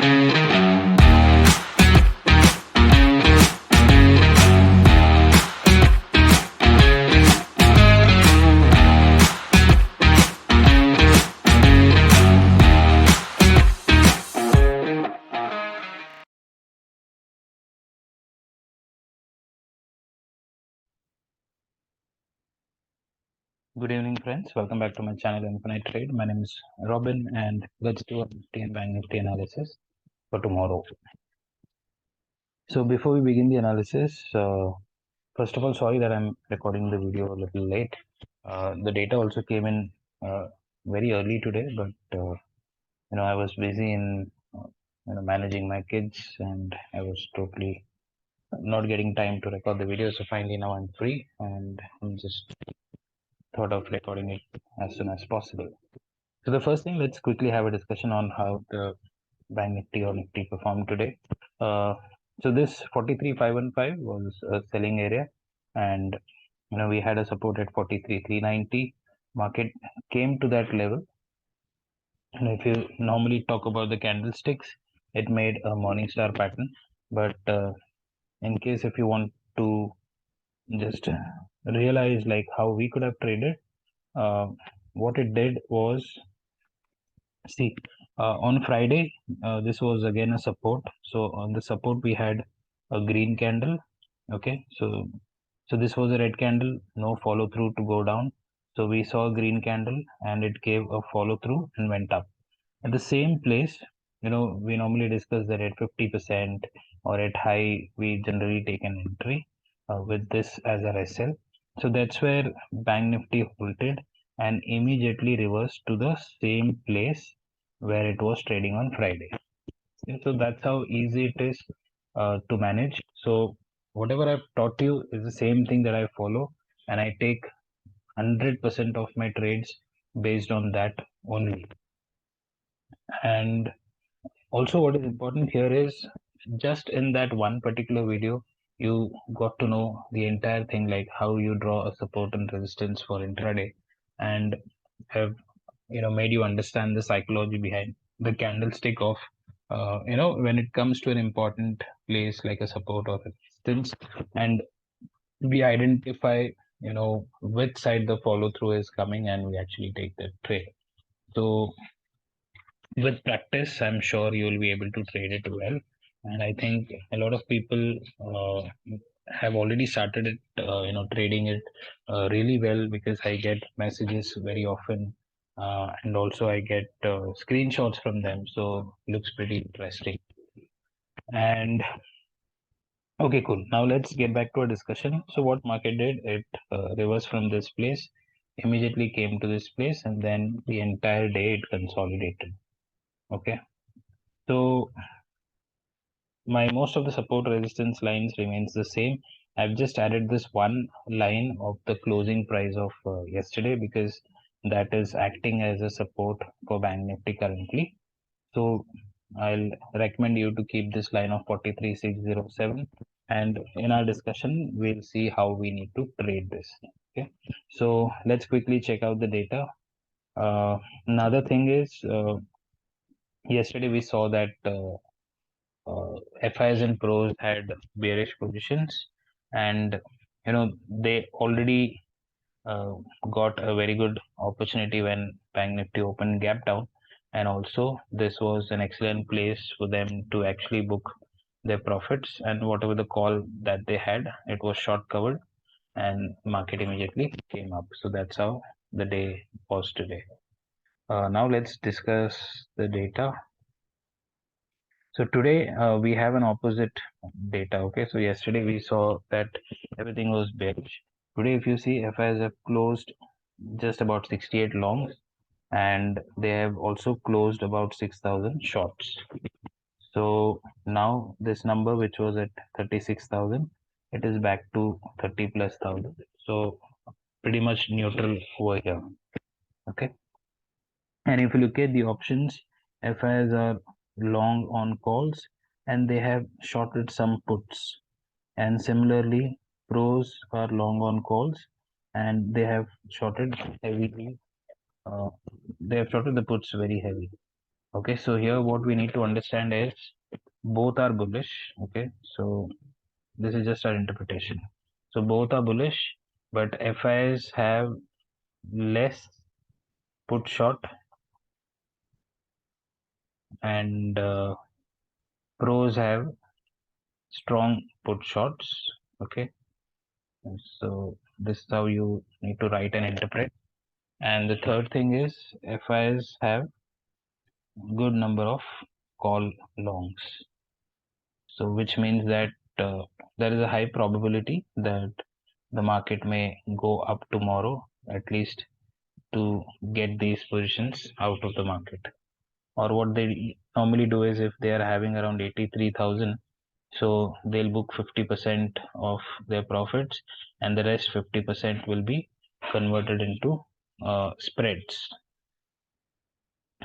Good evening, friends. Welcome back to my channel, Infinite Trade. My name is Robin, and let's do a Nifty and Bank Nifty analysis for tomorrow. So, before we begin the analysis, first of all, sorry that I'm recording the video a little late. The data also came in very early today, but I was busy in managing my kids, and I was totally not getting time to record the video. So finally, now I'm free, and I'm just thought of recording it as soon as possible. So the first thing, let's quickly have a discussion on how the Bank Nifty or Nifty performed today. So this 43,515 was a selling area, and we had a support at 43,390. Market came to that level, and if you normally talk about the candlesticks, it made a morning star pattern. But in case if you want to just realize like how we could have traded, what it did was, see, on Friday, this was again a support. So on the support, we had a green candle. Okay, so this was a red candle, no follow through to go down. So we saw a green candle and it gave a follow through and went up. At the same place, we normally discuss that at 50% or at high, we generally take an entry with this as our SL. So that's where Bank Nifty halted and immediately reversed to the same place where it was trading on Friday. So that's how easy it is to manage. So whatever I've taught you is the same thing that I follow, and I take 100% of my trades based on that only. And also, what is important here is just in that one particular video, you got to know the entire thing, like how you draw a support and resistance for intraday, and have made you understand the psychology behind the candlestick of when it comes to an important place like a support or resistance, and we identify which side the follow through is coming, and we actually take that trade. So with practice, I'm sure you will be able to trade it well. And I think a lot of people have already started it, trading it really well, because I get messages very often, and also I get screenshots from them. So looks pretty interesting. And okay, cool. Now let's get back to our discussion. So what market did, it reversed from this place, immediately came to this place, and then the entire day it consolidated. Okay. So my most of the support resistance lines remains the same. I've just added this one line of the closing price of yesterday, because that is acting as a support for Bank Nifty currently. So I'll recommend you to keep this line of 43,607, and in our discussion we'll see how we need to trade this. Okay, so let's quickly check out the data. Another thing is, yesterday we saw that FIs and pros had bearish positions, and they already uh, got a very good opportunity when Bank Nifty opened gap down, and also this was an excellent place for them to actually book their profits, and whatever the call that they had, it was short covered, and market immediately came up. So that's how the day was today. Now let's discuss the data. So today we have an opposite data. Okay, so yesterday we saw that everything was bearish. Today, if you see, FIs have closed just about 68 longs, and they have also closed about 6,000 shorts. So now this number, which was at 36,000, it is back to 30 plus thousand. So pretty much neutral over here. Okay. And if you look at the options, FIs are long on calls, and they have shorted some puts. And similarly, pros are long on calls, and they have shorted heavily. Uh, they have shorted the puts very heavy. Okay, so here what we need to understand is both are bullish. Okay, so this is just our interpretation. So both are bullish, but FIs have less put short and pros have strong put shorts. Okay, so this is how you need to write and interpret. And the third thing is FIs have good number of call longs. So which means that there is a high probability that the market may go up tomorrow, at least to get these positions out of the market. Or what they normally do is if they are having around 83,000, so they'll book 50% of their profits and the rest 50% will be converted into spreads.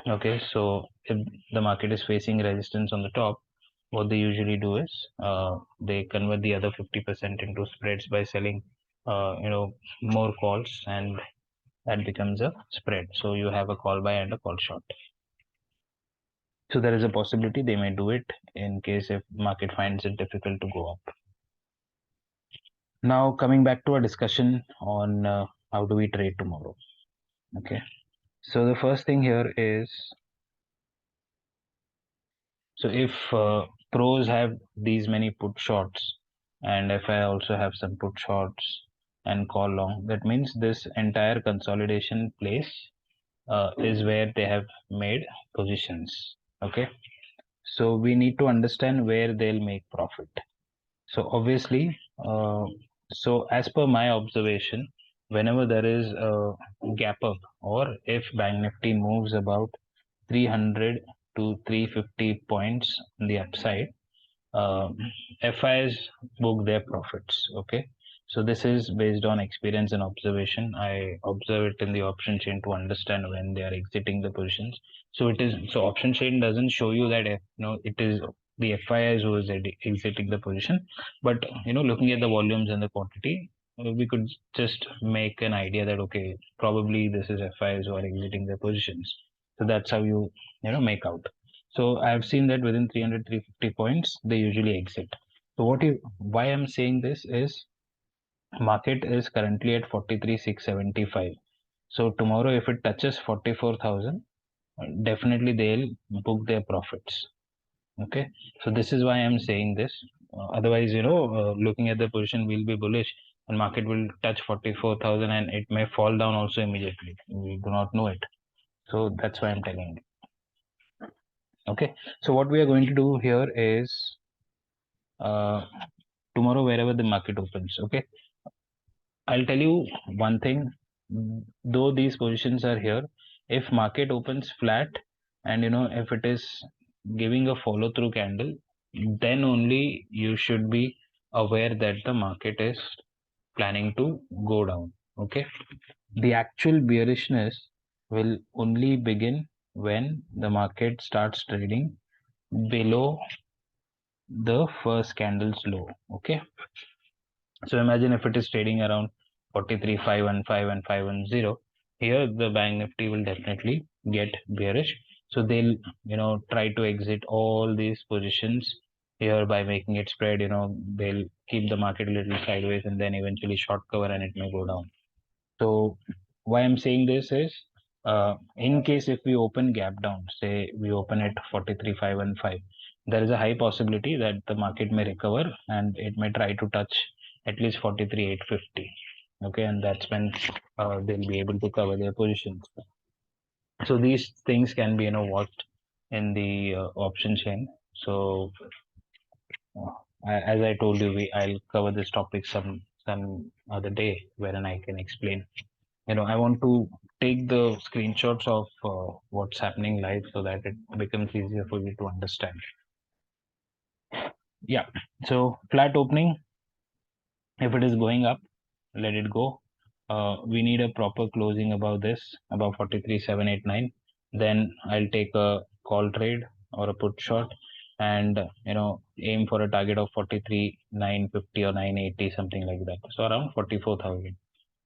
Okay, so if the market is facing resistance on the top, what they usually do is they convert the other 50% into spreads by selling more calls, and that becomes a spread. So you have a call buy and a call short. So there is a possibility they may do it in case if market finds it difficult to go up. Now coming back to our discussion on how do we trade tomorrow. Okay, so the first thing here is, so if pros have these many put shorts and if I also have some put shorts and call long, that means this entire consolidation place is where they have made positions. Okay, so we need to understand where they'll make profit. So obviously, so as per my observation, whenever there is a gap up or if Bank Nifty moves about 300 to 350 points on the upside, uh, FIs book their profits. Okay, so this is based on experience and observation. I observe it in the option chain to understand when they are exiting the positions. So it is, so option chain doesn't show you that it is the FIs who is exiting the position, but looking at the volumes and the quantity, we could just make an idea that okay, probably this is FIs who are exiting their positions. So that's how you make out. So I've seen that within 300, 350 points, they usually exit. So why I'm saying this is market is currently at 43,675. So tomorrow, if it touches 44,000, definitely they'll book their profits. Okay. So this is why I'm saying this. Otherwise, looking at the position, we'll be bullish and market will touch 44,000 and it may fall down also immediately. We do not know it. So that's why I'm telling you. Okay, so what we are going to do here is tomorrow wherever the market opens. Okay, I'll tell you one thing. Though these positions are here, if market opens flat and if it is giving a follow through candle, then only you should be aware that the market is planning to go down. Okay, the actual bearishness will only begin when the market starts trading below the first candle's low. Okay, so imagine if it is trading around 43,515 and 510, here the bank nifty will definitely get bearish. So they'll try to exit all these positions here by making it spread. They'll keep the market a little sideways and then eventually short cover and it may go down. So why I'm saying this is, in case if we open gap down, say we open at 43,515, there is a high possibility that the market may recover and it may try to touch at least 43,850. Okay, and that's when they'll be able to cover their positions. So these things can be watched in the option chain. So as I told you, I'll cover this topic some other day wherein I can explain. I want to take the screenshots of what's happening live so that it becomes easier for you to understand. Yeah, so flat opening, if it is going up, let it go. We need a proper closing above this, above 43,789. Then I'll take a call trade or a put short and aim for a target of 43,950 or 980, something like that. So around 44,000.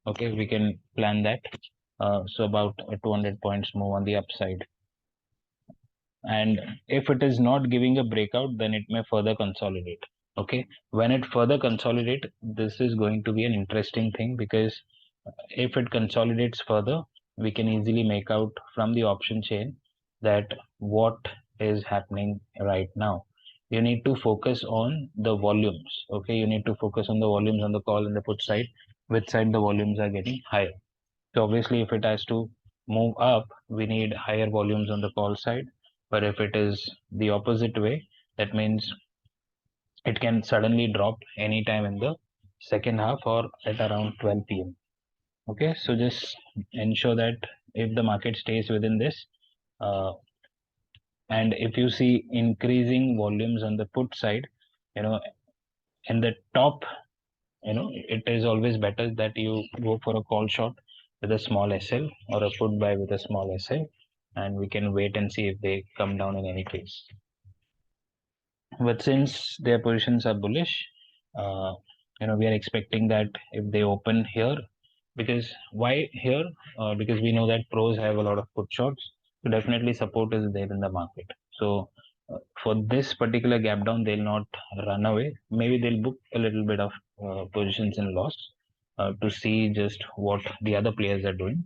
Okay, we can plan that. So about 200 points move on the upside. and if it is not giving a breakout, then it may further consolidate. Okay, when it further consolidate, this is going to be an interesting thing, because if it consolidates further, we can easily make out from the option chain that what is happening right now. You need to focus on the volumes. Okay, you need to focus on the volumes on the call and the put side, which side the volumes are getting higher. So obviously, if it has to move up, we need higher volumes on the call side. But if it is the opposite way, that means it can suddenly drop anytime in the second half or at around 12 p.m. Okay, so just ensure that if the market stays within this, uh, and if you see increasing volumes on the put side, you know, in the top, it is always better that you go for a call short with a small SL or a put buy with a small SL, and we can wait and see if they come down in any case. But since their positions are bullish, uh, we are expecting that if they open here, because why here? Because we know that pros have a lot of put shorts, so definitely support is there in the market. So for this particular gap down, they'll not run away. Maybe they'll book a little bit of positions in loss to see just what the other players are doing.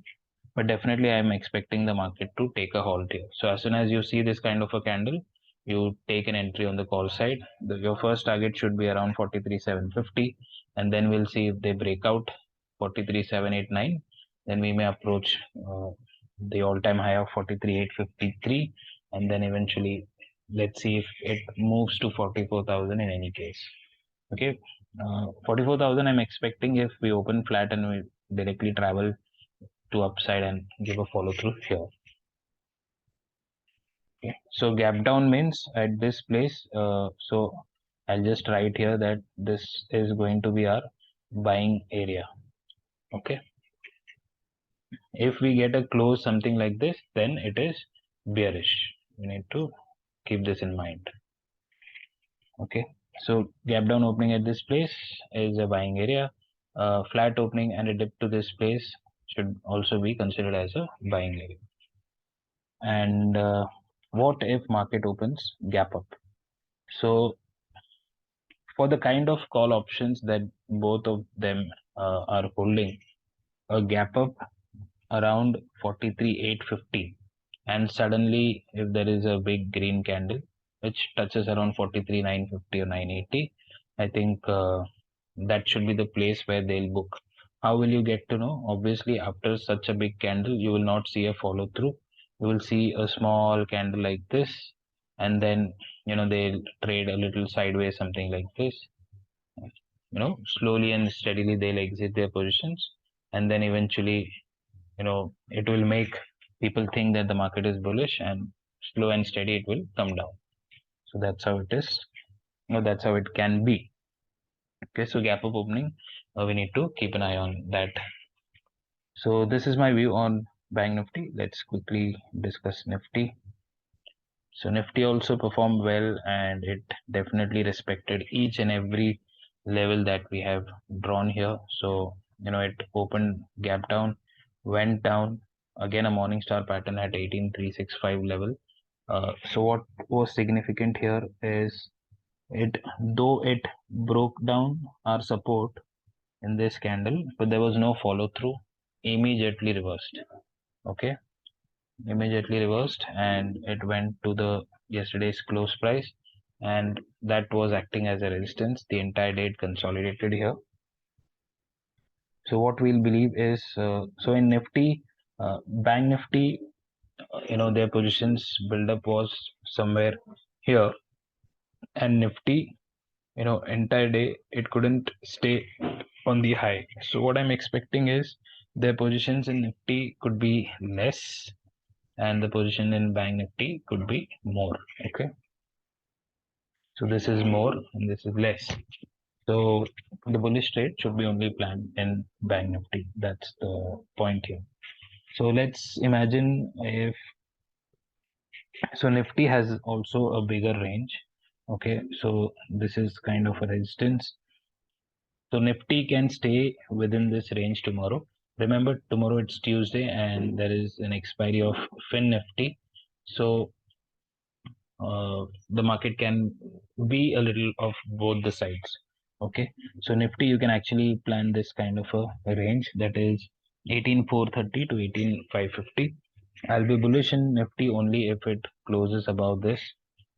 But definitely, I'm expecting the market to take a halt here. So as soon as you see this kind of a candle, you take an entry on the call side. Your first target should be around 43,750, and then we'll see if they break out 43,789. Then we may approach the all-time high of 43,853, and then eventually let's see if it moves to 44,000 in any case. Okay, 44,000 I'm expecting if we open flat and we directly travel to upside and give a follow through here. Okay. So gap down means at this place. So I'll just write here that this is going to be our buying area. Okay. If we get a close something like this, then it is bearish. We need to keep this in mind. Okay. So gap down opening at this place is a buying area. Flat opening and a dip to this place should also be considered as a buying area. And what if market opens gap up? So for the kind of call options that both of them are holding, a gap up around 43,850, and suddenly if there is a big green candle which touches around 43,950 or 980, I think that should be the place where they'll book. How will you get to know? Obviously, after such a big candle, you will not see a follow through. You will see a small candle like this, and then they'll trade a little sideways, something like this. Slowly and steadily they'll exit their positions, and then eventually, it will make people think that the market is bullish, and slow and steady it will come down. So that's how it is. That's how it can be. Okay, so gap up opening, we need to keep an eye on that. So this is my view on Bank Nifty. Let's quickly discuss Nifty. So Nifty also performed well, and it definitely respected each and every level that we have drawn here. So it opened gap down, went down again, a morning star pattern at 18,365 level. So what was significant here is, though it broke down our support in this candle, but there was no follow through, immediately reversed. Okay, immediately reversed, and it went to the yesterday's close price, and that was acting as a resistance. The entire day it consolidated here. So what we'll believe is, so in Nifty, Bank Nifty, their positions build-up was somewhere here, and Nifty, entire day it couldn't stay on the high. So what I'm expecting is their positions in Nifty could be less, and the position in Bank Nifty could be more. Okay, so this is more and this is less. So the bullish trade should be only planned in Bank Nifty. That's the point here. So let's imagine if, so Nifty has also a bigger range. Okay, so this is kind of a resistance. So Nifty can stay within this range tomorrow. Remember, tomorrow it's Tuesday and there is an expiry of Fin Nifty. So the market can be a little of both the sides. Okay, so Nifty, you can actually plan this kind of a range, that is 18,430 to 18,550. I'll be bullish in Nifty only if it closes above this.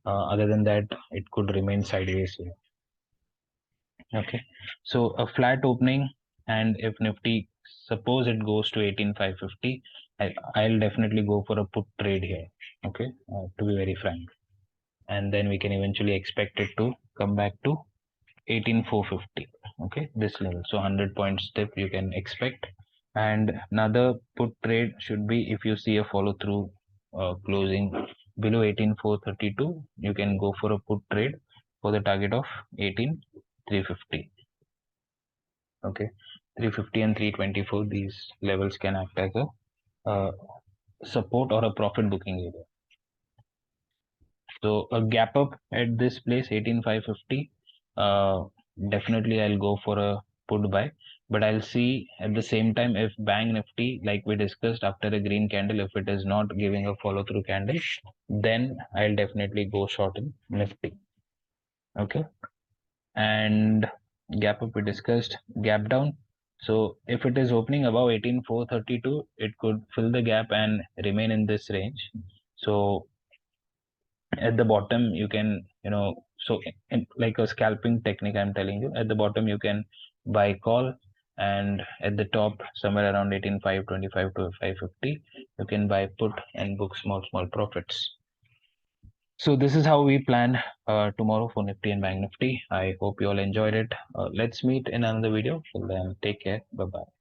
Other than that, it could remain sideways here. Okay, so a flat opening, and if Nifty, suppose it goes to 18,550, I'll definitely go for a put trade here. Okay, to be very frank, and then we can eventually expect it to come back to 18,450. Okay, this level, so 100 points dip you can expect. And another put trade should be if you see a follow through closing below 18,432, you can go for a put trade for the target of 18,350. Okay, 350 and 324, these levels can act as a support or a profit booking area. So a gap up at this place 18,550, definitely I'll go for a put buy, but I'll see at the same time if Bank Nifty, like we discussed, after a green candle, if it is not giving a follow through candle, then I'll definitely go short in Nifty. Okay, and gap up we discussed, gap down. So if it is opening above 18,432, it could fill the gap and remain in this range. So at the bottom you can, so like a scalping technique, I'm telling you, at the bottom you can buy call, and at the top somewhere around 18,525 to 550 you can buy put and book small profits. So this is how we plan tomorrow for Nifty and Bank Nifty. I hope you all enjoyed it. Let's meet in another video. Till then, take care. Bye bye.